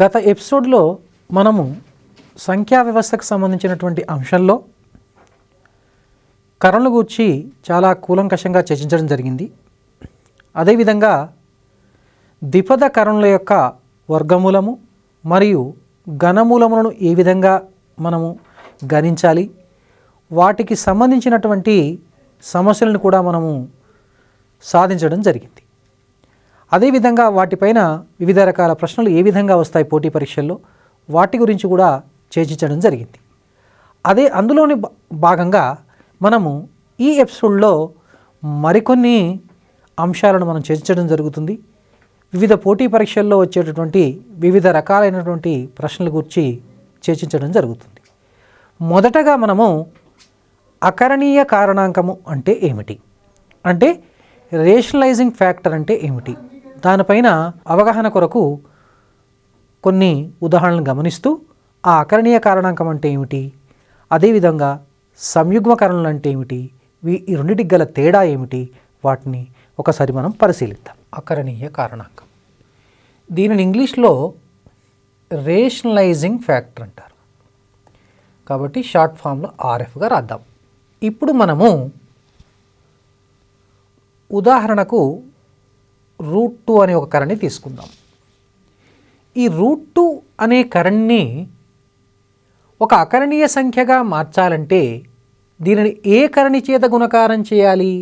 గత ఎపిసోడ్లో మనము సంఖ్యా వ్యవస్థకు సంబంధించినటువంటి అంశంలో కరణల గురించి చాలా కూలంకషంగా చర్చించడం జరిగింది. అదేవిధంగా ద్విపద కరణల యొక్క వర్గమూలము మరియు ఘనమూలములను ఏ విధంగా మనము గణించాలి, వాటికి సంబంధించినటువంటి సమస్యలను కూడా మనము సాధించడం జరిగింది. అదేవిధంగా వాటిపైన వివిధ రకాల ప్రశ్నలు ఏ విధంగా వస్తాయి పోటీ పరీక్షల్లో, వాటి గురించి కూడా చర్చించడం జరిగింది. అందులోని భాగంగా మనము ఈ ఎపిసోడ్లో మరికొన్ని అంశాలను మనం చర్చించడం జరుగుతుంది. వివిధ పోటీ పరీక్షల్లో వచ్చేటటువంటి వివిధ రకాలైనటువంటి ప్రశ్నల గురించి చర్చించడం జరుగుతుంది. మొదటగా మనము అకరణీయ కారణాంకము అంటే ఏమిటి, అంటే రేషనలైజింగ్ ఫ్యాక్టర్ అంటే ఏమిటి, దానిపైన అవగాహన కొరకు కొన్ని ఉదాహరణలు గమనిస్తూ ఆ అకరణీయ కారణాంకం అంటే ఏమిటి, అదేవిధంగా సంయుగ్మ కరణలు అంటే ఏమిటి, ఈ రెండింటికి గల తేడా ఏమిటి, వాటిని ఒకసారి మనం పరిశీలిద్దాం. అకరణీయ కారణాంకం, దీనిని ఇంగ్లీష్లో రేషనలైజింగ్ ఫ్యాక్టర్ అంటారు. కాబట్టి షార్ట్ ఫామ్లో ఆర్ఎఫ్గా రాద్దాం. ఇప్పుడు మనము ఉదాహరణకు √2 అనే ఒక కరణి తీసుకుందాం. ఈ √2 అనే కరణిని ఒక అకరణీయ సంఖ్యగా మార్చాలంటే దీనిని ఏ కరణి చేత గుణకారం చేయాలి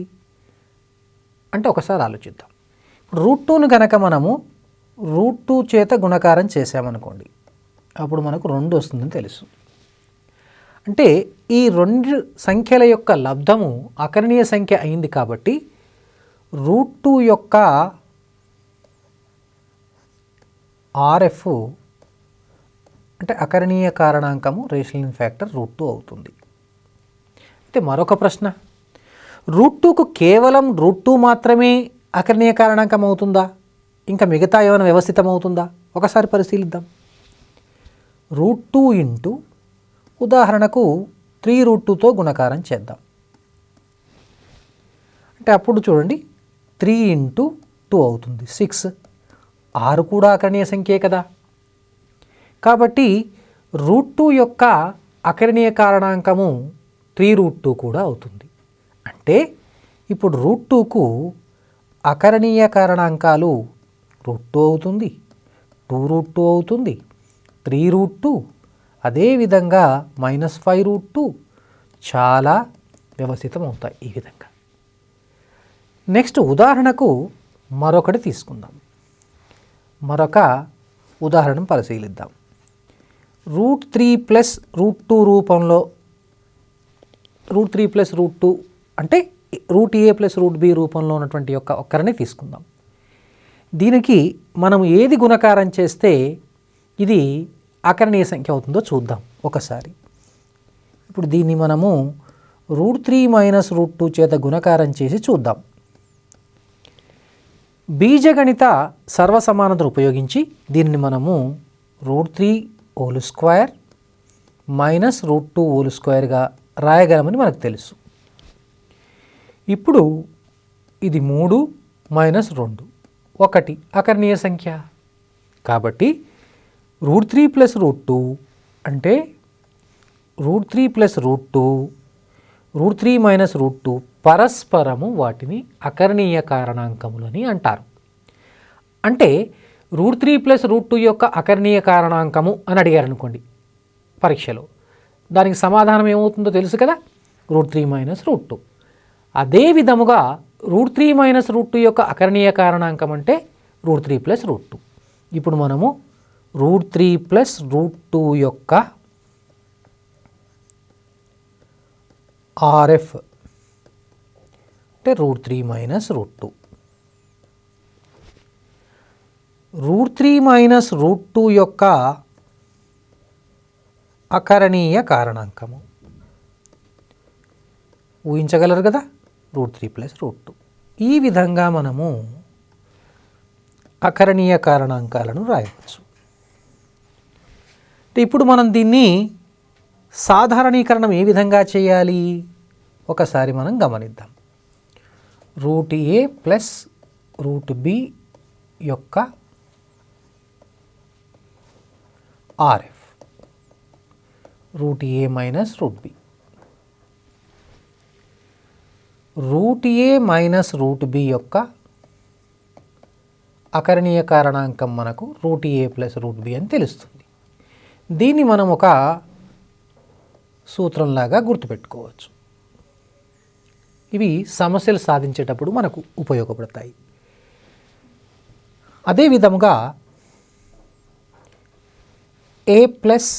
అంటే ఒకసారి ఆలోచిద్దాం. ఇప్పుడు √2ను కనుక మనము √2 చేత గుణకారం చేసామనుకోండి, అప్పుడు మనకు 2 వస్తుందని తెలుసు. అంటే ఈ రెండు సంఖ్యల యొక్క లబ్ధము అకరణీయ సంఖ్య అయింది కాబట్టి √2 యొక్క ఆర్ఎఫ్ అంటే అకరణీయ కారణాంకము రేషనలైజింగ్ ఫ్యాక్టర్ √2 అవుతుంది. అయితే మరొక ప్రశ్న, √2కు కేవలం √2 మాత్రమే అకరణీయ కారణాంకం అవుతుందా, ఇంకా మిగతా ఏమైనా వ్యవస్థితం అవుతుందా? ఒకసారి పరిశీలిద్దాం. √2 ఇంటూ ఉదాహరణకు 3√2తో గుణకారం చేద్దాం. అంటే అప్పుడు చూడండి 3 ఇంటూ 2 అవుతుంది 6. 6 కూడా అకరణీయ సంఖ్యే కదా. కాబట్టి √2 యొక్క అకరణీయ కారణాంకము 3√2 కూడా అవుతుంది. అంటే ఇప్పుడు √2కు అకరణీయ కారణాంకాలు √2 అవుతుంది, 2√2 అవుతుంది, 3√2, అదేవిధంగా -5√2 చాలా వ్యవస్థితం అవుతాయి. ఈ విధంగా నెక్స్ట్ ఉదాహరణకు మరొకటి తీసుకుందాం. మరొక ఉదాహరణ పరిశీలిద్దాం. √3 + √2 రూపంలో √3 + √2 అంటే √a + √b రూపంలో ఉన్నటువంటి యొక్క ఒక్కరిని తీసుకుందాం. దీనికి మనం ఏది గుణకారం చేస్తే ఇది అకరణీయ సంఖ్య అవుతుందో చూద్దాం ఒకసారి. ఇప్పుడు దీన్ని మనము √3 - √2 చేత గుణకారం చేసి చూద్దాం. బీజగణిత సర్వసమానతను ఉపయోగించి దీన్ని మనము √3² - √2² రాయగలమని మనకు తెలుసు. ఇప్పుడు ఇది 3 - 2 1 అకరణీయ సంఖ్య. కాబట్టి √3 + √2 అంటే √3 + √2 √3 - √2 పరస్పరము వాటిని అకరణీయ కారణాంకములని అంటారు. అంటే √3 + √2 యొక్క అకరణీయ కారణాంకము అని అడిగారు అనుకోండి పరీక్షలో, దానికి సమాధానం ఏమవుతుందో తెలుసు కదా, √3 - √2. అదే విధముగా √3 - √2 యొక్క అకరణీయ కారణాంకం అంటే √3 + √2. ఇప్పుడు మనము √3 + √2 యొక్క ఆర్ఎఫ్ అంటే √3 - √2. √3 - √2 యొక్క అకరణీయ కారణాంకము ఊహించగలరు కదా, √3 + √2. ఈ విధంగా మనము అకరణీయ కారణాంకాలను రాయవచ్చు. ఇప్పుడు మనం దీన్ని సాధారణీకరణం ఏ విధంగా చేయాలి ఒకసారి మనం గమనిద్దాం. √a + √b యొక్క ఆర్ఎఫ్ రూట్ ఏ మైనస్ రూట్ బి. రూట్ ఏ మైనస్ రూట్ బి యొక్క అకరణీయ కారణాంకం మనకు రూట్ ఏ ప్లస్ రూట్ బి అని తెలుస్తుంది. దీన్ని మనం ఒక సూత్రంలాగా గుర్తుపెట్టుకోవచ్చు. ఇవి సమస్యలు సాధించేటప్పుడు మనకు ఉపయోగపడతాయి. అదే విధముగా ఏ ప్లస్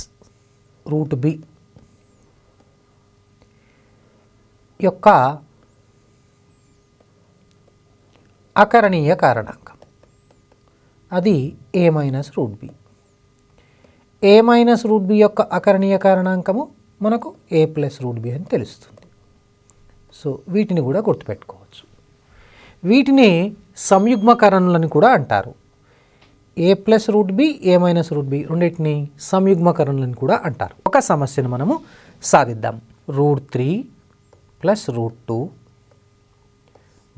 రూట్ బి యొక్క అకరణీయ కారణాంకం అది ఏ minus root B. A minus root B యొక్క అకరణీయ కారణాంకము మనకు ఏ ప్లస్ రూట్ బి అని తెలుస్తుంది. సో వీటిని కూడా గుర్తుపెట్టుకోవచ్చు. వీటిని సంయుగ్మకరణులని కూడా అంటారు. A plus root B, A minus root B రెండింటిని సంయుగ్మకరణులని కూడా అంటారు. ఒక సమస్యను మనము సాధిద్దాం. Root 3 plus root 2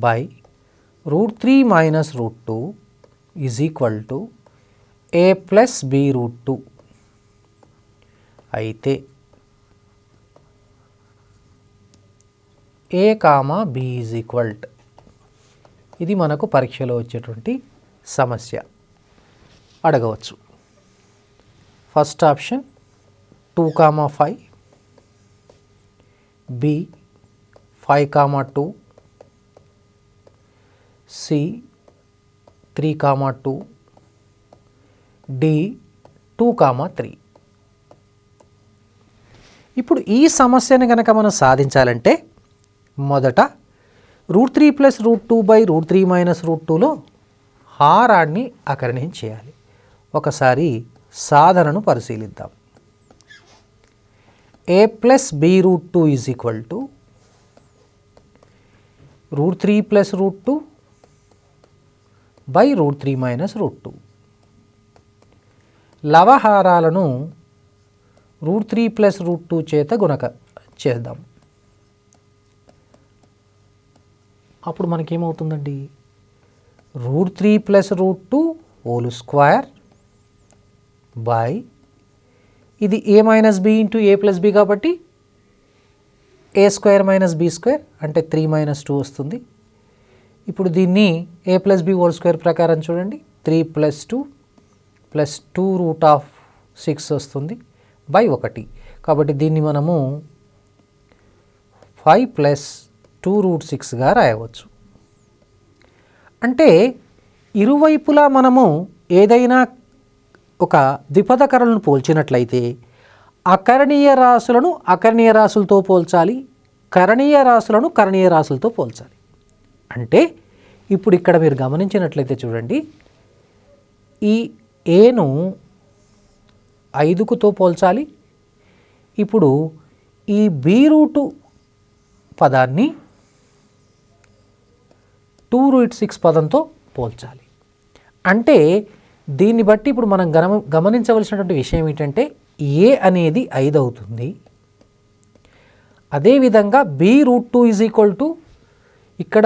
by root 3 minus root 2 is equal to A plus B root 2. అయితే A comma B is equal to, ఇది మనకు పరీక్షలో వచ్చేటువంటి సమస్య అడగవచ్చు. First option 2,5, B 5,2, C 3,2, D 2,3. ఇప్పుడు ఈ సమస్యను కనుక మనం సాధించాలంటే మొదట root 3 plus root 2 by root 3 minus root 2లో హారాన్ని అకరణీయం చేయాలి. ఒకసారి సాధనను పరిశీలిద్దాం. A plus B root 2 is equal to root 3 plus root 2 by root 3 minus root 2. లవహారాలను రూట్ 3 ప్లస్ రూట్ 2 చేత గుణక చేద్దాం. అప్పుడు మనకేమవుతుందండి? Root 3 plus root 2 whole square by ఇది A minus B into A plus B కాబట్టి A square minus B square అంటే 3 minus 2 వస్తుంది. ఇప్పుడు దీన్ని ఏ ప్లస్ బి హోల్ స్క్వేర్ ప్రకారం చూడండి. 3 ప్లస్ 2 ప్లస్ 2 రూట్ ఆఫ్ 6 వస్తుంది బై 1. కాబట్టి దీన్ని మనము 5 ప్లస్ 2 రూట్ 6గా రాయవచ్చు. అంటే ఇరువైపులా మనము ఏదైనా ఒక ద్విపదకరణను పోల్చినట్లయితే అకరణీయ రాశులను అకరణీయ రాశులతో పోల్చాలి, కరణీయ రాశులను కరణీయ రాశులతో పోల్చాలి. అంటే ఇప్పుడు ఇక్కడ మీరు గమనించినట్లయితే చూడండి, ఈ ఏను 5తో పోల్చాలి. ఇప్పుడు ఈ బి రూటు పదాన్ని 2 రూట్ 6 పదంతో పోల్చాలి. అంటే దీన్ని బట్టి ఇప్పుడు మనం గమనించవలసినటువంటి విషయం ఏంటంటే ఏ అనేది 5 అవుతుంది. అదేవిధంగా B root 2 is equal to, ఇక్కడ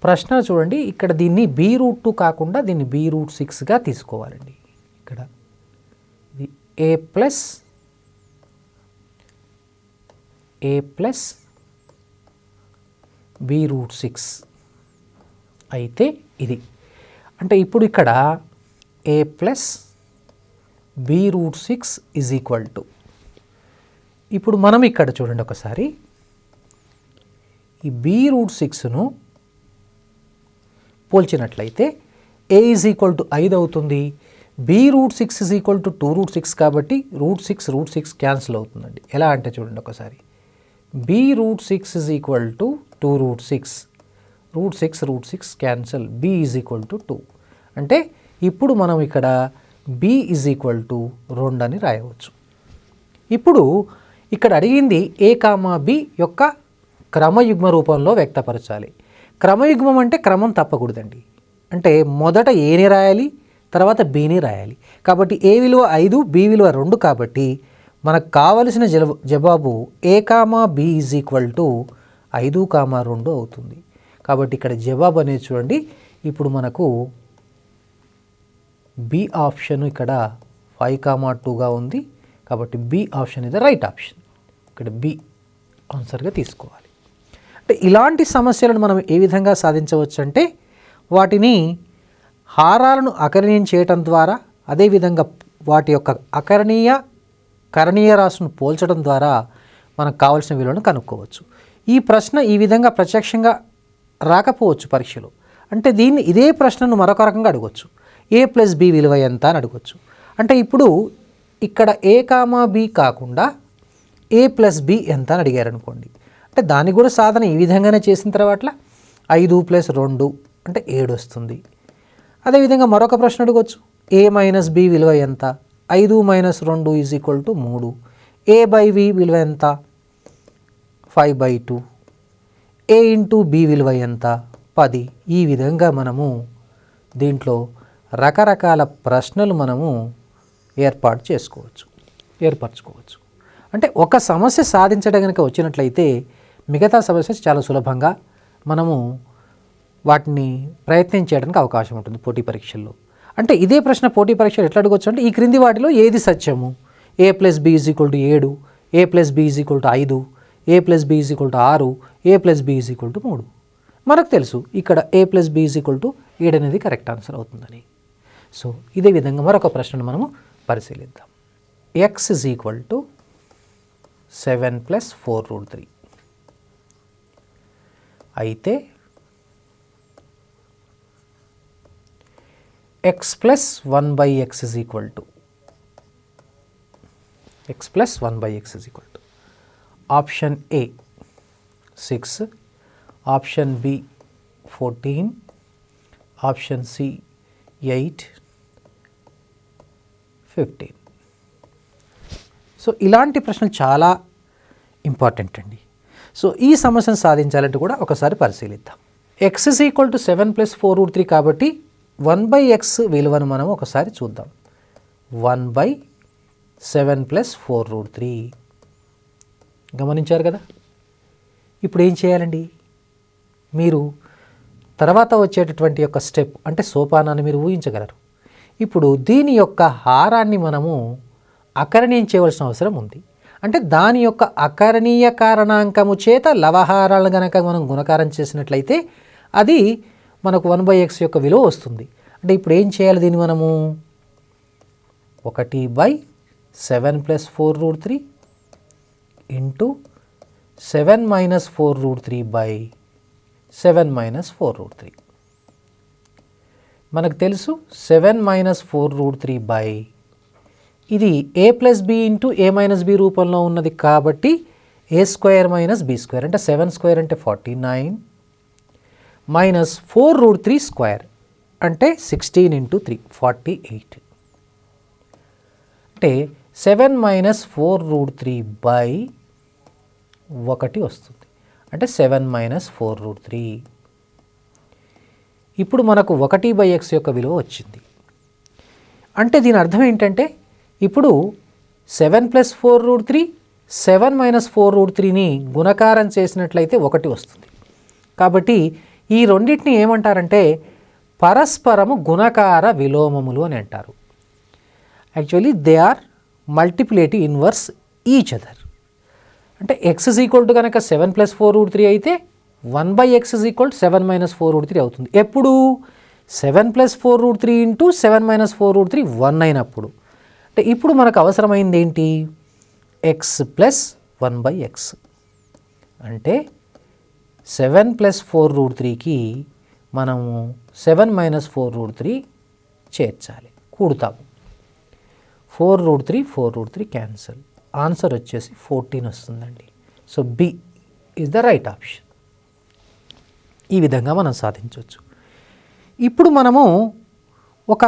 ప్రశ్న చూడండి, ఇక్కడ దీన్ని బి రూట్ 2 కాకుండా దీన్ని బి రూట్ 6గా తీసుకోవాలండి. ఇక్కడ ఇది ఏ ప్లస్ బి రూట్ 6 అయితే ఇది అంటే ఇప్పుడు ఇక్కడ A plus B root 6 is equal to, ఇప్పుడు మనం ఇక్కడ చూడండి ఒకసారి, ఈ బి రూట్ 6ను పోల్చినట్లయితే ఏ ఈజ్ ఈక్వల్ టు 5 అవుతుంది. B root 6 is equal to 2 root 6 కాబట్టి రూట్ 6 క్యాన్సిల్ అవుతుందండి. ఎలా అంటే చూడండి ఒకసారి, B root 6 is equal to 2 root 6, root 6 cancel, B is equal to 2. అంటే ఇప్పుడు మనం ఇక్కడ బి ఈజ్ ఈక్వల్ టు 2 అని రాయవచ్చు. ఇప్పుడు ఇక్కడ అడిగింది ఏ కామా బి యొక్క క్రమయుగ్మ రూపంలో వ్యక్తపరచాలి. క్రమయుగ్మం అంటే క్రమం తప్పకూడదండి. అంటే మొదట ఏని రాయాలి, తర్వాత బిని రాయాలి. కాబట్టి ఏ విలువ 5, బి విలువ 2 కాబట్టి మనకు కావలసిన జవాబు A comma B is equal to 5,2 అవుతుంది. కాబట్టి ఇక్కడ జవాబు అనేది చూడండి, ఇప్పుడు మనకు బి ఆప్షన్ ఇక్కడ 5,2గా ఉంది. కాబట్టి బి ఆప్షన్ ఇది రైట్ ఆప్షన్. ఇక్కడ బి ఆన్సర్గా తీసుకోవాలి. అంటే ఇలాంటి సమస్యలను మనం ఏ విధంగా సాధించవచ్చు అంటే వాటిని హారాలను అకరణీయం చేయటం ద్వారా, అదేవిధంగా వాటి యొక్క కరణీయ రాశులను పోల్చడం ద్వారా మనకు కావాల్సిన విలువను కనుక్కోవచ్చు. ఈ ప్రశ్న ఈ విధంగా ప్రత్యక్షంగా రాకపోవచ్చు పరీక్షలో. అంటే ఇదే ప్రశ్నను మరొక రకంగా అడగవచ్చు. a+b విలువ ఎంత అని అడగవచ్చు. అంటే ఇప్పుడు ఇక్కడ a, b కాకుండా a+b ఎంత అని అడిగారు అనుకోండి. అంటే దాన్ని కూడా సాధన ఈ విధంగానే చేసిన తర్వాత 5 + 2 అంటే 7 వస్తుంది. అదేవిధంగా మరొక ప్రశ్న అడగవచ్చు. a - b విలువ ఎంత? 5 - 2 = 3. a/v విలువ ఎంత? 5/2. a × b విలువ ఎంత? 10. ఈ విధంగా మనము దీంట్లో రకరకాల ప్రశ్నలు మనము ఏర్పరచుకోవచ్చు. అంటే ఒక సమస్య సాధించడం కనుక వచ్చినట్లయితే మిగతా సమస్య చాలా సులభంగా మనము వాటిని ప్రయత్నం చేయడానికి అవకాశం ఉంటుంది పోటీ పరీక్షల్లో. అంటే ఇదే ప్రశ్న పోటీ పరీక్షలు ఎట్లా అడగవచ్చు అంటే ఈ క్రింది వాటిలో ఏది సత్యము? a+b = 7, a+b = 5, a+b = 6, a+b = 3. మనకు తెలుసు ఇక్కడ a+b = 7 అనేది కరెక్ట్ ఆన్సర్ అవుతుందని. సో ఇదే విధంగా మరొక ప్రశ్నను మనము పరిశీలిద్దాం. x = 7 + 4√3 అయితే x + 1/x = option A 6, option B 14, option C 8, 15. So ఇలాంటి ప్రశ్నలు చాలా ఇంపార్టెంట్ అండి. సో ఈ సమస్యను సాధించాలంటే కూడా ఒకసారి పరిశీలిద్దాం. x = 7 + 4√3 కాబట్టి 1/x విలువను మనం ఒకసారి చూద్దాం. 1/7 + 4√3 గమనించారు కదా. ఇప్పుడు ఏం చేయాలండి? మీరు తర్వాత వచ్చేటటువంటి యొక్క స్టెప్ అంటే సోపానాన్ని మీరు ఊహించగలరు. ఇప్పుడు దీని యొక్క హారాన్ని మనము అకరణీయం చేయవలసిన అవసరం ఉంది. అంటే దాని యొక్క అకరణీయ కారణాంకము చేత లవహారాలను కనుక మనం గుణకారం చేసినట్లయితే అది మనకు 1/x యొక్క విలువ వస్తుంది. అంటే ఇప్పుడు ఏం చేయాలి? దీన్ని మనము 1/7 + 4√3 ఇంటూ 7 - 4√3/7 - 4√3. మనకు తెలుసు 7 - 4√3 ఇది a+b × a - b రూపంలో ఉన్నది కాబట్టి a² - b² అంటే 7² అంటే 49 -4√3² అంటే 16 × 3 48. అంటే 7 - 4√3/1 వస్తుంది. అంటే 7 - 4√3. ఇప్పుడు మనకు 1/x యొక్క విలువ వచ్చింది. అంటే దీని అర్థం ఏంటంటే ఇప్పుడు 7 + 4√3 7 - 4√3ని గుణకారం చేసినట్లయితే 1 వస్తుంది. కాబట్టి ఈ రెండింటిని ఏమంటారంటే పరస్పరము గుణకార విలోమములు అని అంటారు. Actually they are multiplicative inverse each other. అంటే x = కనుక 7 + 4√3 అయితే 1/x = 7 - 4√3 అవుతుంది. ఎప్పుడు 7 + 4√3 × 7 - 4√3 1 అయినప్పుడు. అంటే ఇప్పుడు మనకు అవసరమైంది ఏంటి? x + 1/x అంటే 7 + 4√3కి మనము 7 - 4√3 చేర్చాలి, కూడుతాము. 4√3 క్యాన్సల్. ఆన్సర్ వచ్చేసి 14 వస్తుందండి. So B is the right option. ఈ విధంగా మనం సాధించవచ్చు. ఇప్పుడు మనము ఒక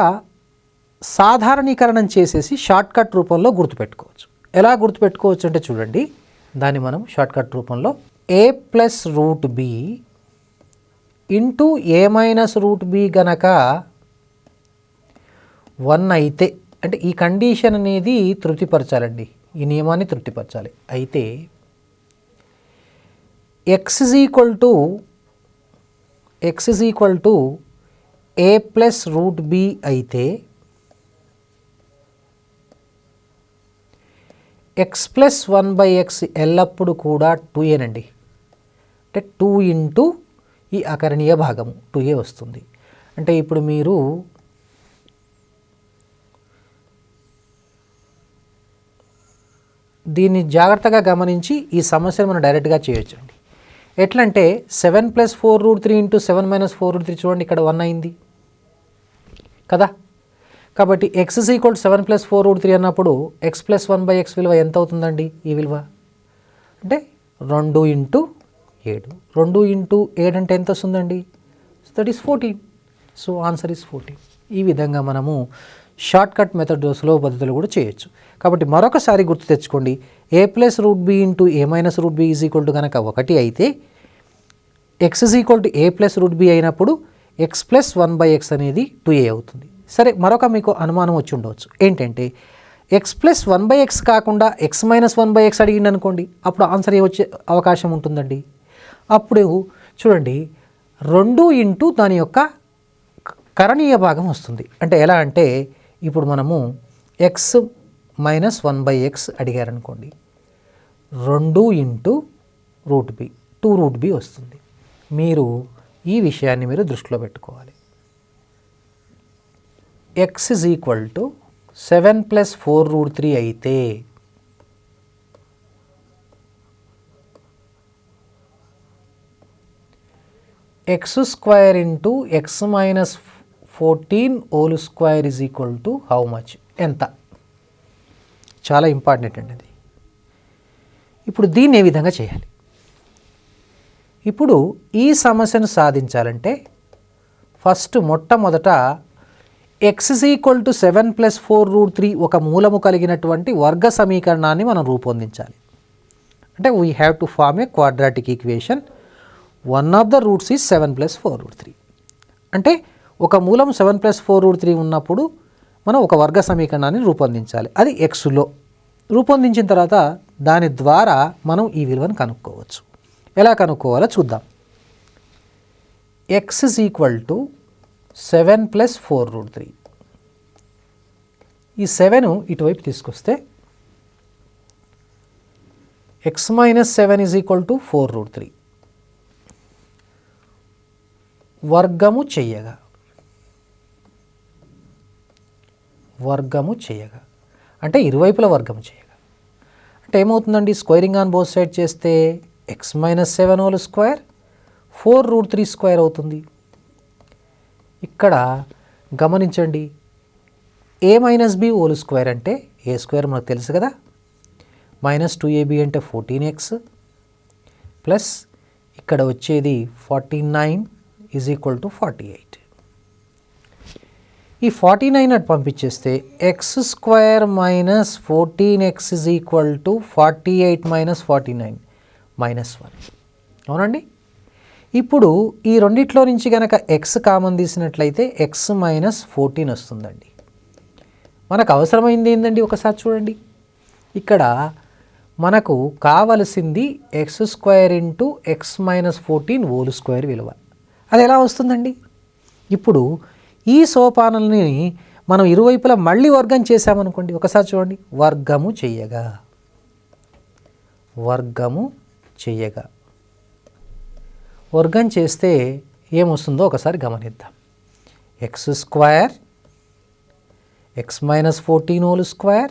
సాధారణీకరణం చేసేసి షార్ట్కట్ రూపంలో గుర్తుపెట్టుకోవచ్చు. ఎలా గుర్తుపెట్టుకోవచ్చు అంటే చూడండి, దాన్ని మనం షార్ట్కట్ రూపంలో a + √b into a - √b గనక 1 అయితే, అంటే ఈ కండిషన్ అనేది తృప్తిపరచాలండి, ఈ నియమాన్ని తృప్తిపరచాలి. అయితే x = a + √b అయితే ఎక్స్ ప్లస్ 1/x ఎల్లప్పుడూ కూడా 2a నండి. అంటే 2 ఇంటూ ఈ అకరణీయ భాగము 2a వస్తుంది. అంటే ఇప్పుడు మీరు దీన్ని జాగ్రత్తగా గమనించి ఈ సమస్యను మనం డైరెక్ట్గా చేయొచ్చండి. ఎట్లంటే 7 + 4√3 ఇంటూ 7 - 4√3 చూడండి, ఇక్కడ 1 అయింది కదా. కాబట్టి x = 7 + 4√3 అన్నప్పుడు x + 1/x విలువ ఎంత అవుతుందండి? ఈ విలువ అంటే 2 ఇంటూ 7. 2 ఇంటూ 7 అంటే ఎంత వస్తుందండి? That is 14. So answer is 14. ఈ విధంగా మనము షార్ట్ కట్ మెథడ్ సులభ పద్ధతులు కూడా చేయొచ్చు. కాబట్టి మరొకసారి గుర్తు తెచ్చుకోండి, a + √b into a - √b = కనుక 1 అయితే x = a + √b అయినప్పుడు x + 1/x అనేది 2a అవుతుంది. సరే, మరొక మీకు అనుమానం వచ్చి ఉండవచ్చు, ఏంటంటే x + 1/x కాకుండా x - 1/x అడిగింది అనుకోండి, అప్పుడు ఆన్సర్ వచ్చే అవకాశం ఉంటుందండి. అప్పుడు చూడండి, 2 ఇంటూ దాని యొక్క కరణీయ భాగం వస్తుంది. అంటే ఎలా అంటే ఇప్పుడు మనము x - 1/x అడిగారనుకోండి, 2 into √b 2√b వస్తుంది. మీరు ఈ విషయాన్ని మీరు దృష్టిలో పెట్టుకోవాలి. x = 7 + 4√3 అయితే x² into x - 14² how much? ఎంత? చాలా ఇంపార్టెంట్ అండి అది. ఇప్పుడు దీన్ని ఏ విధంగా చేయాలి? ఇప్పుడు ఈ సమస్యను సాధించాలంటే ఫస్ట్ మొట్టమొదట x = 7 + 4√3 ఒక మూలము కలిగినటువంటి వర్గ సమీకరణాన్ని మనం రూపొందించాలి. అంటే we have to form a quadratic equation. One of the roots is 7 + 4√3. అంటే ఒక మూలం 7 + 4√3 ఉన్నప్పుడు మనం ఒక వర్గ సమీకరణాన్ని రూపొందించాలి. అది ఎక్స్లో రూపొందించిన తర్వాత దాని ద్వారా మనం ఈ విలువను కనుక్కోవచ్చు. ఎలా కనుక్కోవాలో చూద్దాం. x = 7 + 4√3. ఈ 7 ఇటువైపు తీసుకొస్తే x - 7 = 4√3 వర్గము చేయగా అంటే ఇరువైపుల వర్గము చేయగా అంటే ఏమవుతుందండి? స్క్వేరింగ్ ఆన్ బోత్ సైడ్ చేస్తే x - 7² 4√3² అవుతుంది. ఇక్కడ గమనించండి, a - b² అంటే a² మనకు తెలుసు కదా, -2ab అంటే 14x ప్లస్ ఇక్కడ వచ్చేది 49 = 48. ఈ 49 అటు పంపించేస్తే x² - 14x = 48 - 49 -1. అవునండి. ఇప్పుడు ఈ రెండిట్లో నుంచి కనుక x కామన్ తీసినట్లయితే x - 14 వస్తుందండి. మనకు అవసరమైంది ఏంటండి? ఒకసారి చూడండి, ఇక్కడ మనకు కావలసింది x² ఇంటూ x - 14² విలువ. అది ఎలా వస్తుందండి? ఇప్పుడు ఈ సోపానాలని మనం ఇరువైపులా మళ్ళీ వర్గం చేసామనుకోండి, ఒకసారి చూడండి, వర్గము చేయగా వర్గం చేస్తే ఏమొస్తుందో ఒకసారి గమనిద్దాం. x² x - 14²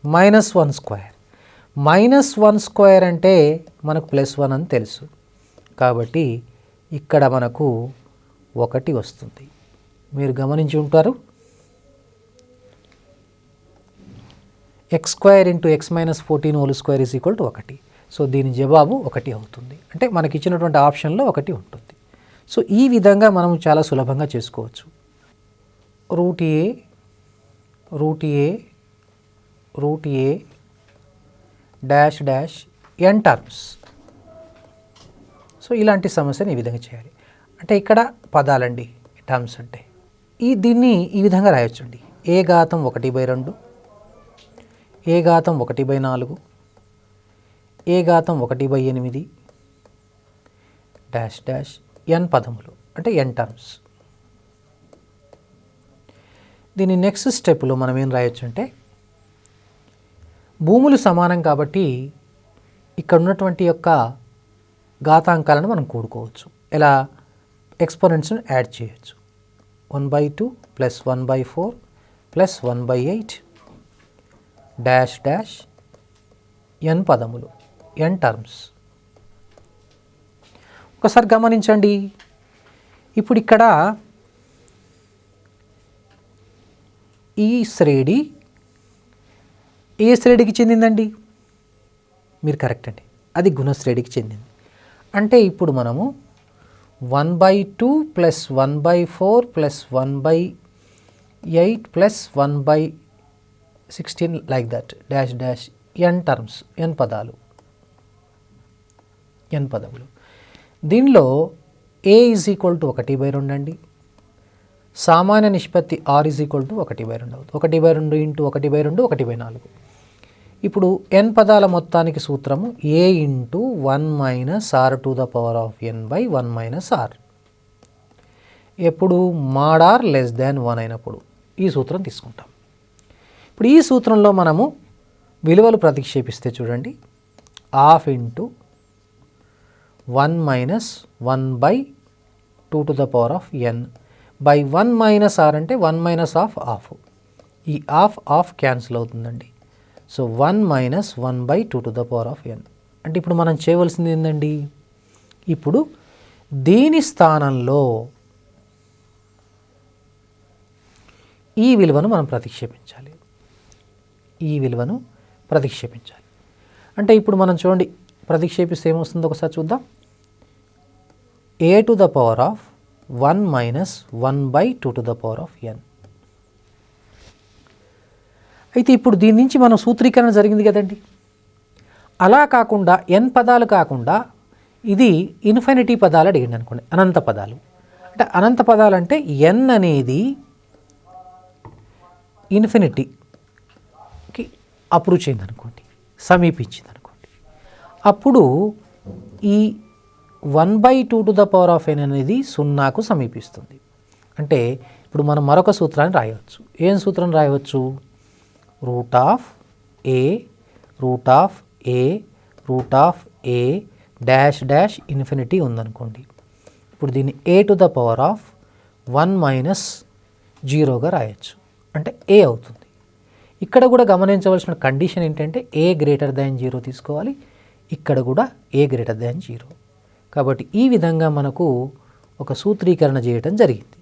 -1² అంటే మనకు +1 అని తెలుసు. కాబట్టి ఇక్కడ మనకు 1 వస్తుంది. మీరు గమనించి ఉంటారు, x² ఇంటూ x - 14² = 1. సో దీని జవాబు 1 అవుతుంది. అంటే మనకి ఇచ్చినటువంటి ఆప్షన్లో 1 ఉంటుంది. సో ఈ విధంగా మనం చాలా సులభంగా చేసుకోవచ్చు. √a n terms. సో ఇలాంటి సమస్యను ఈ విధంగా చేయాలి. అంటే ఇక్కడ పదాలండి, టర్మ్స్ అంటే దీన్ని ఈ విధంగా రాయొచ్చండి. a⁻1/2 a⁻1/4 a⁻1/8 n పదములు అంటే n టర్మ్స్. దీని నెక్స్ట్ స్టెప్లో మనం ఏం రాయొచ్చు అంటే భూములు సమానం కాబట్టి ఇక్కడ ఉన్నటువంటి యొక్క ఘాతాంకాలను మనం కూడుకోవచ్చు. ఎలా? ఎక్స్పోనెంట్స్ను యాడ్ చేయొచ్చు. 1/2 plus 1/4 plus 1/8 dash dash n పదములు, n టర్మ్స్. ఒకసారి గమనించండి, ఇప్పుడు ఇక్కడ ఈ శ్రేణి ఏ శ్రేణికి చెందిందండి? మీరు కరెక్ట్ అండి, అది గుణశ్రేణికి చెందింది. అంటే ఇప్పుడు మనము 1/2 plus 1/4 plus 1/8 plus 1/16 like that dash dash n terms, n పదాలు, n పదములు. దీనిలో a ఈజ్ ఈక్వల్ టు 1/2 అండి. సామాన్య నిష్పత్తి r ఈజ్ ఈక్వల్ టు 1/2 అవుతుంది. 1/2 ఇంటూ 1/2 1/4. ఇప్పుడు n పదాల మొత్తానికి సూత్రము a into 1 minus r to the power of n by 1 minus r. ఎప్పుడు మాడ్ r లెస్ దాన్ 1 అయినప్పుడు ఈ సూత్రం తీసుకుంటాం. ఇప్పుడు ఈ సూత్రంలో మనము విలువలు ప్రతిక్షేపిస్తే చూడండి, half into 1 minus 1 by 2 to the power of n by 1 minus r అంటే 1 మైనస్ ఆఫ్ హాఫ్. ఈ హాఫ్ క్యాన్సిల్ అవుతుందండి. So 1 minus 1 by 2 to the power of n. అంటే ఇప్పుడు మనం చేయవలసింది ఏంటండి? ఇప్పుడు దీని స్థానంలో ఈ విలువను మనం ప్రతిక్షేపించాలి. ఈ విలువను ప్రతిక్షేపించాలి. అంటే ఇప్పుడు మనం చూడండి, ప్రతిక్షేపిస్తే ఏమొస్తుందో ఒకసారి చూద్దాం. a to the power of 1 minus 1 by 2 to the power of n. అయితే ఇప్పుడు దీని నుంచి మనం సూత్రీకరణ జరిగింది కదండి. అలా కాకుండా n పదాలు కాకుండా ఇది ఇన్ఫినిటీ పదాలు అడిగింది అనుకోండి, అనంత పదాలు. అంటే అనంత పదాలు అంటే n అనేది ఇన్ఫినిటీకి అప్రోచ్ అయింది అనుకోండి, సమీపించింది అనుకోండి, అప్పుడు ఈ 1/2 to the power of n అనేది 0కు సమీపిస్తుంది. అంటే ఇప్పుడు మనం మరొక సూత్రాన్ని రాయవచ్చు. ఏం సూత్రం రాయవచ్చు? Root of A dash dash infinity ఉందనుకోండి. ఇప్పుడు దీన్ని a to the power of 1 minus 0గా రాయొచ్చు. అంటే a అవుతుంది. ఇక్కడ కూడా గమనించవలసిన కండిషన్ ఏంటంటే a గ్రేటర్ దాన్ 0 తీసుకోవాలి. ఇక్కడ కూడా a గ్రేటర్ దాన్ 0. కాబట్టి ఈ విధంగా మనకు ఒక సూత్రీకరణ చేయటం జరిగింది.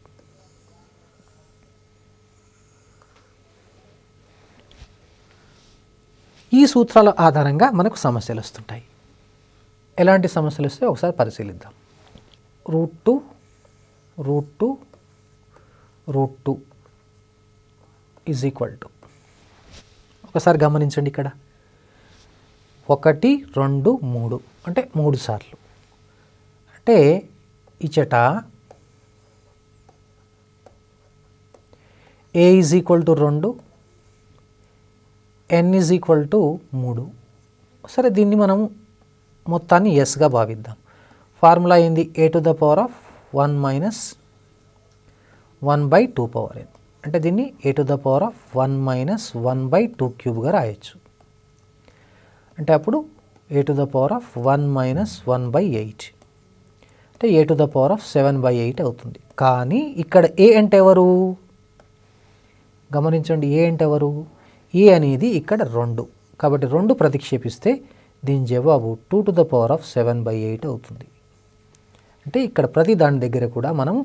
ఈ సూత్రాల ఆధారంగా మనకు సమస్యలు వస్తుంటాయి. ఎలాంటి సమస్యలు వస్తాయో ఒకసారి పరిశీలిద్దాం. Root two is equal to, ఒకసారి గమనించండి, ఇక్కడ 1 2 3 అంటే 3 సార్లు. అంటే ఇచ్చట a is equal to 2, n is equal to 3. సరే, దీన్ని మనం మొత్తాన్ని ఎస్గా భావిద్దాం. ఫార్ములా ఏంది? a to the power of 1 minus 1 by 2 power n. అంటే దీన్ని a to the power of 1 minus 1 by 2 క్యూబ్గా రాయొచ్చు. అంటే అప్పుడు a to the power of 1 minus 1 by 8 అంటే a to the power of 7 by 8 అవుతుంది. కానీ ఇక్కడ a అంటే ఎవరు? గమనించండి, a అంటే ఎవరు? a అనేది ఇక్కడ 2. కాబట్టి 2 ప్రతిక్షేపిస్తే దీని జవాబు 2 to the power of 7 by 8 అవుతుంది. అంటే ఇక్కడ ప్రతి దాని దగ్గర కూడా మనం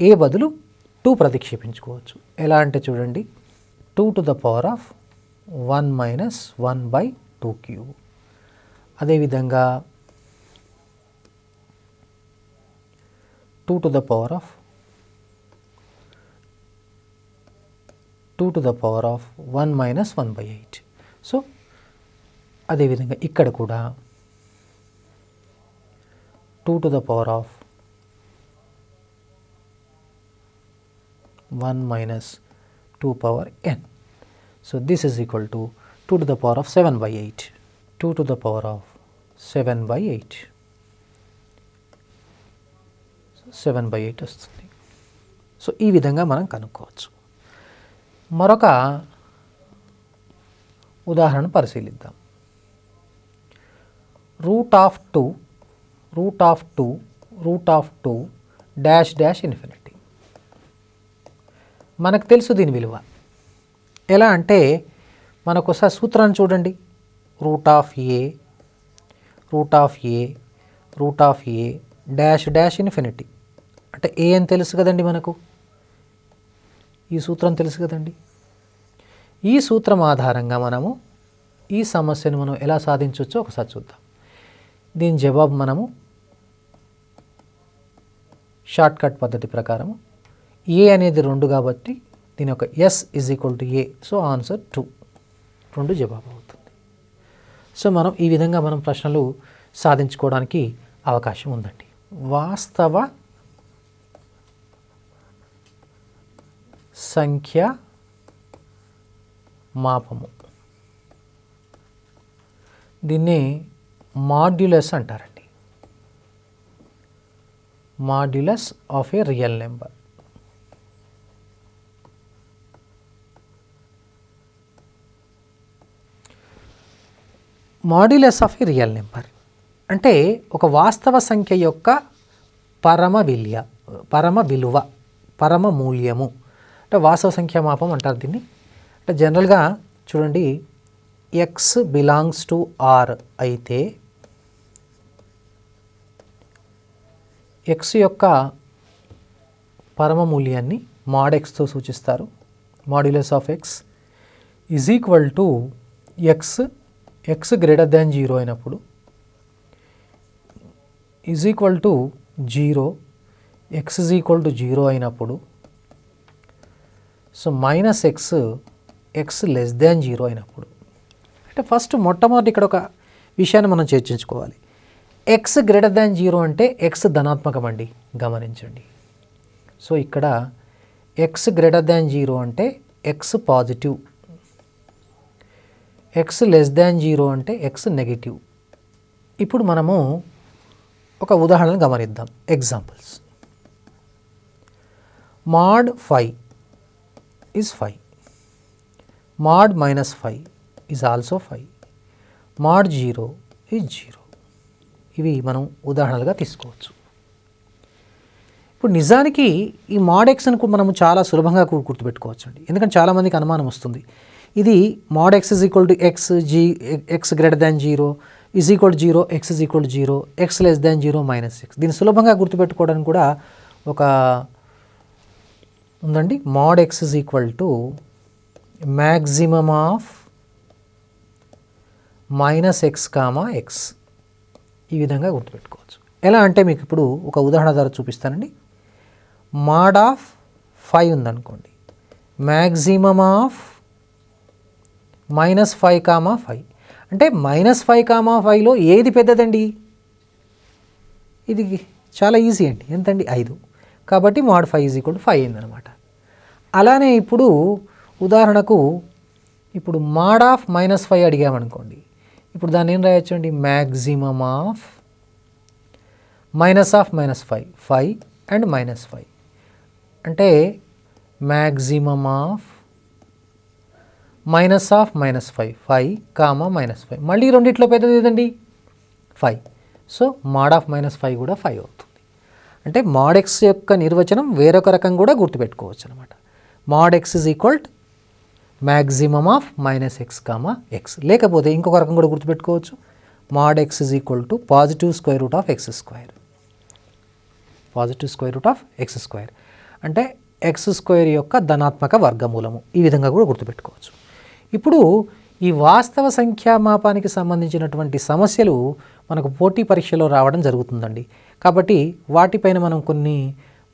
a బదులు 2 ప్రతిక్షేపించుకోవచ్చు. ఎలా అంటే చూడండి, 2 to the power of 1 minus 1 by 2 cube. అదేవిధంగా 2 to the power of 1 minus 1 by 8. So అదేవిధంగా ఇక్కడ కూడా 2 to the power of 1 minus 2 power n. So this is equal to 2 to the power of 7 by 8. 2 to the power of 7 by 8. So 7 by 8 వస్తుంది. So ఈ విధంగా మనం కనుక్కోవచ్చు. ఉదాహరణ పరిశీలిద్దాం. √2 డాష్ డాష్ ఇన్ఫినిటీ. మనకు తెలుసు దీని విలువ. ఎలా అంటే మనకు ఒకసారి సూత్రాన్ని చూడండి. Route of A dash dash infinity అంటే ఏ అని తెలుసు కదండి మనకు. ఈ సూత్రం తెలుసు కదండి. ఈ సూత్రం ఆధారంగా మనము ఈ సమస్యను మనం ఎలా సాధించవచ్చో ఒకసారి చూద్దాం. దీని జవాబు మనము షార్ట్ కట్ పద్ధతి ప్రకారము ఏ అనేది 2 కాబట్టి దీని యొక్క S = A. So answer 2. 2 జవాబు అవుతుంది. సో మనం ఈ విధంగా మనం ప్రశ్నలు సాధించుకోవడానికి అవకాశం ఉందండి. వాస్తవ సంఖ్య మాపము, దీన్ని మాడ్యులస్ అంటారండి. Modulus of a real number. Modulus of a real number అంటే ఒక వాస్తవ సంఖ్య యొక్క పరమ విలువ, పరమ మూల్యము అంటే వాస్తవ సంఖ్యా మాపం అంటారు దీన్ని. అంటే జనరల్గా చూడండి, x బిలాంగ్స్ టు R అయితే x యొక్క పరమ మూల్యాన్ని mod xతో సూచిస్తారు. Modulus of x is equal to x greater than 0 అయినప్పుడు is equal to 0, x is equal to 0 అయినప్పుడు, సో -x లెస్ దాన్ 0 అయినప్పుడు. అంటే ఫస్ట్ మొట్టమొదటి ఇక్కడ ఒక విషయాన్ని మనం చర్చించుకోవాలి. x గ్రేటర్ దాన్ 0 అంటే x ధనాత్మకం అండి, గమనించండి. సో ఇక్కడ x గ్రేటర్ దాన్ 0 అంటే x positive, x less than 0 అంటే x నెగిటివ్. ఇప్పుడు మనము ఒక ఉదాహరణను గమనిద్దాం. Examples. mod 5 is 5, mod -5 is also 5, mod 0 is 0. ఇవి మనం ఉదాహరణలుగా తీసుకోవచ్చు. ఇప్పుడు నిజానికి ఈ mod x ను మనము చాలా సులభంగా గుర్తుపెట్టుకోవచ్చు అండి. ఎందుకంటే చాలామందికి అనుమానం వస్తుంది, ఇది mod x is equal to x greater than 0 is equal to 0, x is equal to 0, x less than 0 -x. దీన్ని సులభంగా గుర్తుపెట్టుకోవడానికి కూడా ఒక ఉందండి. mod x is equal to maximum of -x, x. ఈ విధంగా గుర్తుపెట్టుకోవచ్చు. ఎలా అంటే మీకు ఇప్పుడు ఒక ఉదాహరణ ద్వారా చూపిస్తానండి. mod ఆఫ్ 5 ఉందనుకోండి, maximum ఆఫ్ -5, 5 అంటే -5, 5లో ఏది పెద్దదండి? ఇది చాలా ఈజీ అండి. ఎంతండి? 5. కాబట్టి mod 5 = 5 అయిందనమాట. అలానే ఇప్పుడు ఉదాహరణకు ఇప్పుడు mod ఆఫ్ -5 అడిగామనుకోండి, ఇప్పుడు దాన్ని ఏం రాయొచ్చు అండి? మ్యాక్సిమమ్ ఆఫ్ -5, 5 అండ్ -5 అంటే మ్యాక్సిమమ్ ఆఫ్ -5, 5, -5. మళ్ళీ రెండిట్లో పెద్దది ఏదండి? 5. సో mod ఆఫ్ -5 కూడా 5 అవుతుంది. అంటే mod x యొక్క నిర్వచనం వేరొక రకం కూడా గుర్తుపెట్టుకోవచ్చు అనమాట. mod x is equal to maximum of -x, x. లేకపోతే ఇంకొక రకం కూడా గుర్తుపెట్టుకోవచ్చు. mod x is equal to positive square root of x square. Positive square root of X square అంటే ఎక్స్ స్క్వేర్ యొక్క ధనాత్మక వర్గమూలము. ఈ విధంగా కూడా గుర్తుపెట్టుకోవచ్చు. ఇప్పుడు ఈ వాస్తవ సంఖ్యామాపానికి సంబంధించినటువంటి సమస్యలు మనకు పోటీ పరీక్షలో రావడం జరుగుతుందండి. కాబట్టి వాటిపైన మనం కొన్ని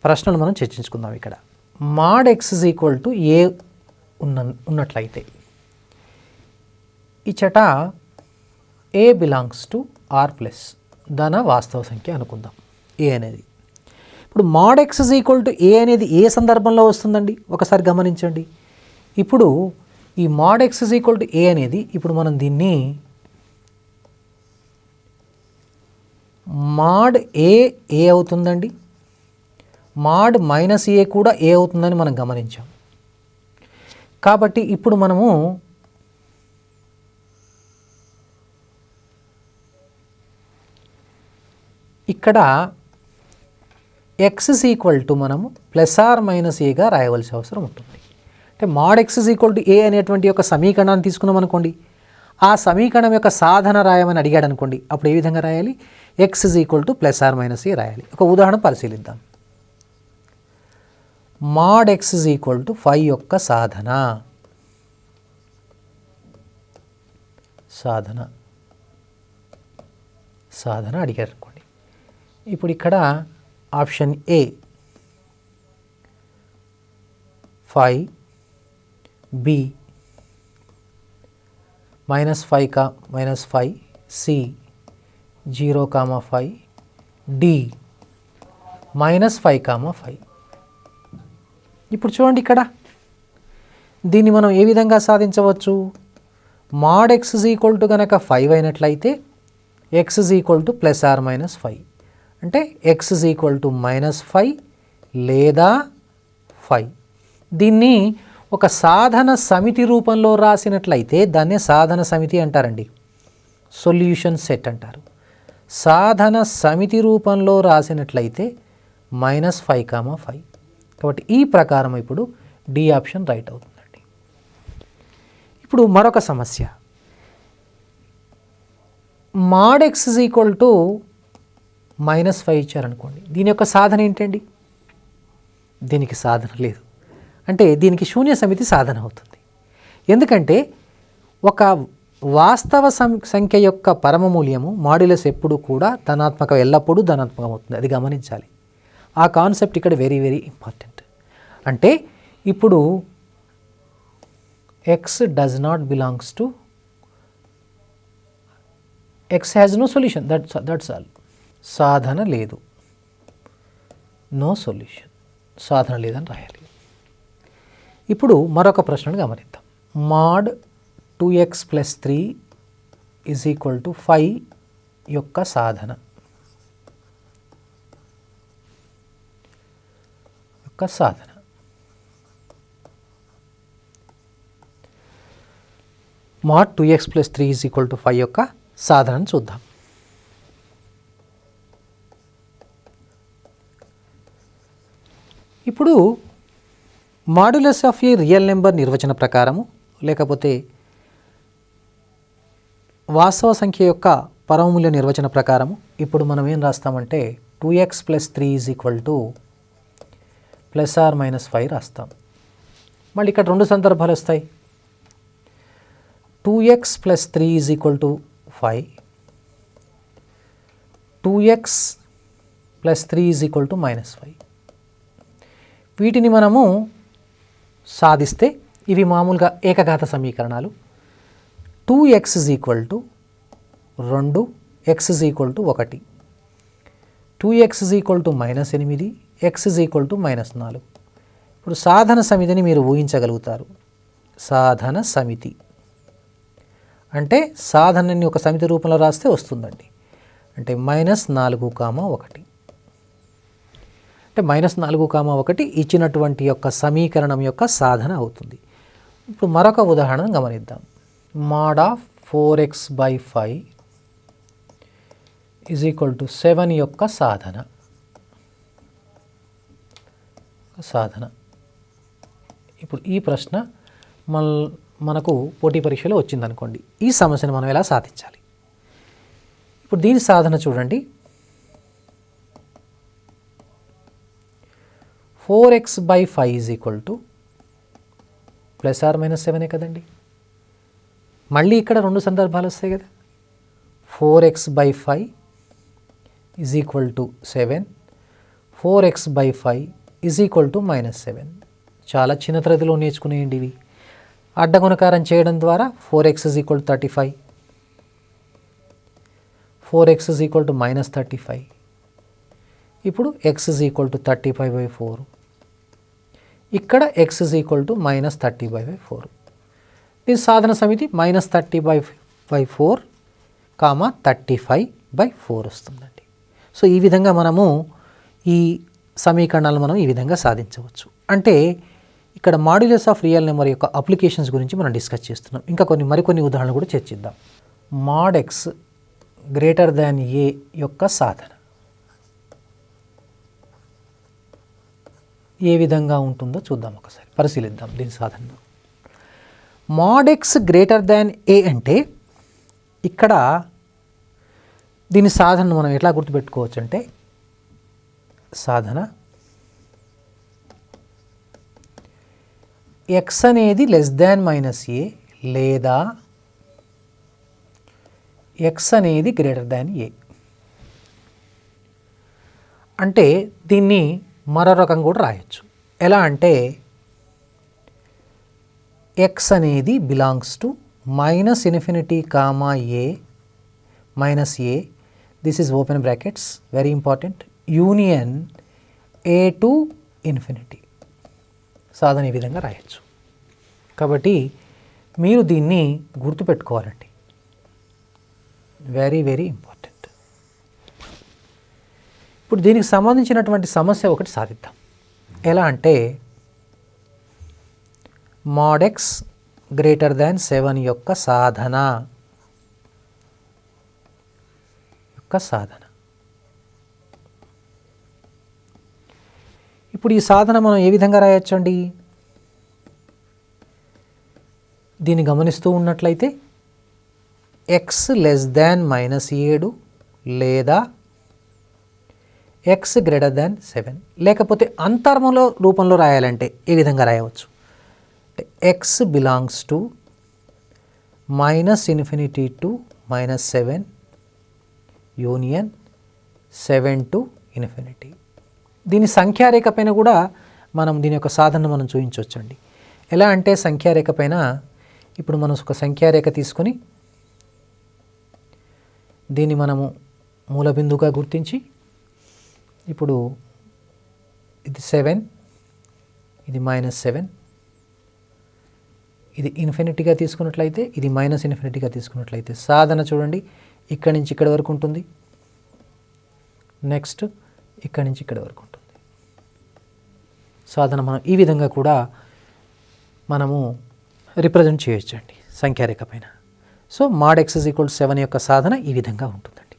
ప్రశ్నలు మనం చర్చించుకుందాం. ఇక్కడ mod x is equal to a ఉన్నట్లయితే ఇచ్చట a belongs to r plus ధన వాస్తవ సంఖ్య అనుకుందాం a అనేది. ఇప్పుడు mod x is equal to a అనేది ఏ సందర్భంలో వస్తుందండి? ఒకసారి గమనించండి. ఇప్పుడు ఈ mod x is equal to a అనేది ఇప్పుడు మనం దీన్ని mod a అవుతుందండి, mod -a కూడా a అవుతుందని మనం గమనించాం. కాబట్టి ఇప్పుడు మనము ఇక్కడ ఎక్స్ ఇస్ ఈక్వల్ టు మనము ప్లస్ ఆర్ మైనస్ ఏగా రాయవలసిన అవసరం ఉంటుంది. అంటే mod X is equal to A అనేటువంటి ఒక సమీకరణాన్ని తీసుకున్నాం అనుకోండి, ఆ సమీకరణం యొక్క సాధన రాయమని అడిగాడు అనుకోండి, అప్పుడు ఏ విధంగా రాయాలి? X is equal to plus or minus A రాయాలి. ఒక ఉదాహరణ పరిశీలిద్దాం. Mod X is equal to 5 యొక్క సాధన అడిగారు అనుకోండి. ఇప్పుడు ఇక్కడ option A 5, B -5, C 0,5, D -5,5. ఇప్పుడు చూడండి, ఇక్కడ దీన్ని మనం ఏ విధంగా సాధించవచ్చు? Mod X is equal to కనుక 5 అయినట్లయితే X is equal to plus or minus 5, అంటే ఎక్స్ ఇస్ ఈక్వల్ టు -5 లేదా 5. దీన్ని ఒక సాధన సమితి రూపంలో రాసినట్లయితే దాన్నే సాధన సమితి అంటారండి, సొల్యూషన్ సెట్ అంటారు. సాధన సమితి రూపంలో రాసినట్లయితే -5,5. కాబట్టి ఈ ప్రకారం ఇప్పుడు డి ఆప్షన్ రైట్ అవుతుందండి. ఇప్పుడు మరొక సమస్య, mod X is equal to -5 ఇచ్చారనుకోండి. దీని యొక్క సాధన ఏంటండి? దీనికి సాధన లేదు, అంటే దీనికి శూన్య సమితి సాధన అవుతుంది. ఎందుకంటే ఒక వాస్తవ సంఖ్య యొక్క పరమమూల్యము మాడ్యులస్ ఎప్పుడు కూడా ఎల్లప్పుడూ ధనాత్మకం అవుతుంది, అది గమనించాలి. ఆ కాన్సెప్ట్ ఇక్కడ వెరీ వెరీ ఇంపార్టెంట్. అంటే ఇప్పుడు X does not belongs to X has no solution, that's all. సాధన లేదు, నో సొల్యూషన్, సాధన లేదని రాయాలి. ఇప్పుడు మరొక ప్రశ్నను గమనిద్దాం. మాడ్ 2x + 3 = 5 యొక్క సాధన మాడ్ 2x + 3 = 5 యొక్క సాధనను చూద్దాం. ఇప్పుడు modulus of a real number నిర్వచన ప్రకారము, లేకపోతే వాస్తవ సంఖ్య యొక్క పరమమూల్య నిర్వచన ప్రకారము ఇప్పుడు మనం ఏం రాస్తామంటే 2x + 3 = ±5 రాస్తాం. మళ్ళీ ఇక్కడ రెండు సందర్భాలు వస్తాయి. 2x + 3 = 5, 2x + 3 = -5. వీటిని మనము సాధిస్తే ఇవి మామూలుగా ఏకఘాత సమీకరణాలు. 2x = 2, x = 1, 2x = -8, x = -4. ఇప్పుడు సాధన సమితిని మీరు ఊహించగలుగుతారు. సాధన సమితి అంటే సాధనని ఒక సమితి రూపంలో రాస్తే వస్తుందండి. అంటే -4,1, అంటే -4,1 ఇచ్చినటువంటి యొక్క సమీకరణం యొక్క సాధన అవుతుంది. ఇప్పుడు మరొక ఉదాహరణను గమనిద్దాం. మాడ్ ఆఫ్ 4x/5 = 7 యొక్క సాధన. ఇప్పుడు ఈ ప్రశ్న మనకు పోటీ పరీక్షలో వచ్చిందనుకోండి. ఈ సమస్యను మనం ఎలా సాధించాలి? ఇప్పుడు దీని సాధన చూడండి. 4x/5 ± 7 కదండి. మళ్ళీ ఇక్కడ రెండు సందర్భాలు వస్తాయి కదా. 4x/5 = 7, 4x/5 = -7. చాలా చిన్న తరగతిలో నేర్చుకునేయండి ఇవి. అడ్డగుణకారం చేయడం ద్వారా 4x = 35, 4x = -35. ఇప్పుడు x = 35/4, ఇక్కడ x = -30/4. దీని సాధన సమితి -30/4, 35/4 వస్తుందండి. సో ఈ విధంగా మనము ఈ సమీకరణాలు మనం ఈ విధంగా సాధించవచ్చు. అంటే ఇక్కడ మాడ్యులస్ ఆఫ్ రియల్ నెంబర్ యొక్క అప్లికేషన్స్ గురించి మనం డిస్కస్ చేస్తున్నాం. ఇంకా మరికొన్ని ఉదాహరణలు కూడా చర్చిద్దాం. మాడ్ x > a యొక్క సాధన. ఏ విధంగా ఉంటుందో చూద్దాం, ఒకసారి పరిశీలిద్దాం దీని సాధన. మోడ్ ఎక్స్ గ్రేటర్ దాన్ ఏ అంటే ఇక్కడ దీని సాధన మనం ఎట్లా గుర్తుపెట్టుకోవచ్చు అంటే, సాధన ఎక్స్ అనేది లెస్ దాన్ మైనస్ ఏ లేదా ఎక్స్ అనేది గ్రేటర్ దాన్ ఏ. అంటే దీన్ని మరో రకం కూడా రాయొచ్చు. ఎలా అంటే ఎక్స్ అనేది belongs to minus infinity comma A minus A, this is open brackets very important, union A to infinity. సాధన ఈ విధంగా రాయొచ్చు. కాబట్టి మీరు దీన్ని గుర్తుపెట్టుకోవాలండి, వెరీ వెరీ ఇంపార్టెంట్. ఇప్పుడు దీనికి సంబంధించినటువంటి సమస్య ఒకటి సాధిద్దాం. ఎలా అంటే మోడ్ ఎక్స్ గ్రేటర్ దాన్ 7 యొక్క సాధన ఇప్పుడు ఈ సాధన మనం ఏ విధంగా రాయొచ్చండి? దీన్ని గమనిస్తూ ఉన్నట్లయితే ఎక్స్ లెస్ దాన్ -7 లేదా ఎక్స్ గ్రేటర్ దాన్ 7, లేకపోతే అంతర్ముల రూపంలో రాయాలంటే ఏ విధంగా రాయవచ్చు? X belongs to -∞ to -7 union 7 to infinity. దీని సంఖ్యారేఖ పైన కూడా మనం దీని యొక్క సాధన మనం చూపించవచ్చండి. ఎలా అంటే సంఖ్యారేఖ పైన ఇప్పుడు మనం ఒక సంఖ్యారేఖ తీసుకొని దీన్ని మనము మూల బిందువుగా గుర్తించి, ఇప్పుడు ఇది 7, ఇది -7, ఇది ఇన్ఫినిటీగా తీసుకున్నట్లయితే, ఇది -∞ తీసుకున్నట్లయితే సాధన చూడండి ఇక్కడి నుంచి ఇక్కడి వరకు ఉంటుంది, నెక్స్ట్ ఇక్కడి నుంచి ఇక్కడి వరకు ఉంటుంది. సాధన మనం ఈ విధంగా కూడా మనము రిప్రజెంట్ చేయొచ్చండి సంఖ్యారేఖ పైన. సో మాడ్ ఎక్స్ = 7 యొక్క సాధన ఈ విధంగా ఉంటుందండి.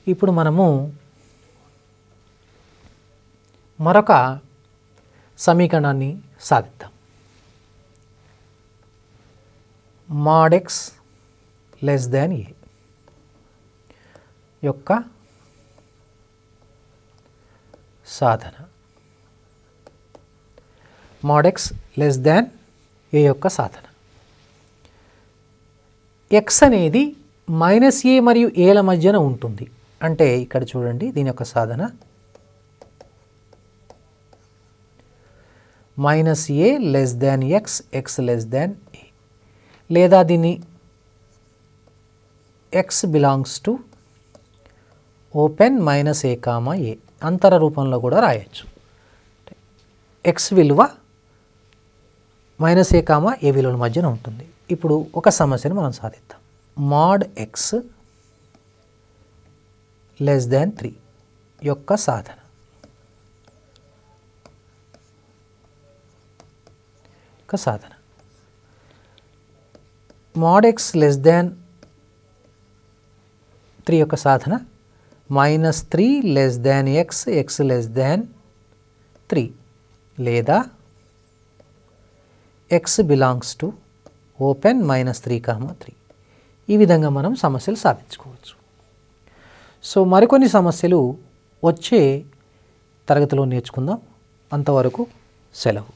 ఇప్పుడు మనము మరొక సమీకరణాన్ని సాధిద్దాం. మాడ్ ఎక్స్ లెస్ దాన్ ఏ యొక్క సాధన. మాడ్ ఎక్స్ లెస్ దాన్ ఏ యొక్క సాధన. ఎక్స్ అనేది -a మరియు ఏల మధ్యన ఉంటుంది. అంటే ఇక్కడ చూడండి దీని యొక్క సాధన -a less than X, X less than A, లేదా దీన్ని X belongs to open -a comma A అంతర రూపంలో కూడా రాయొచ్చు. ఎక్స్ విలువ -a కామా ఏ విలువల మధ్యన ఉంటుంది. ఇప్పుడు ఒక సమస్యను మనం సాధిద్దాం. మాడ్ ఎక్స్ లెస్ దాన్ 3 యొక్క సాధన. మాడ్ ఎక్స్ లెస్ దాన్ 3 యొక్క సాధన -3 less than X, X less దాన్ 3, లేదా X belongs to open -3 comma 3. ఈ విధంగా మనం సమస్యలు సాధించుకోవచ్చు. సో మరికొన్ని సమస్యలు వచ్చే తరగతిలో నేర్చుకుందాం. అంతవరకు సెలవు.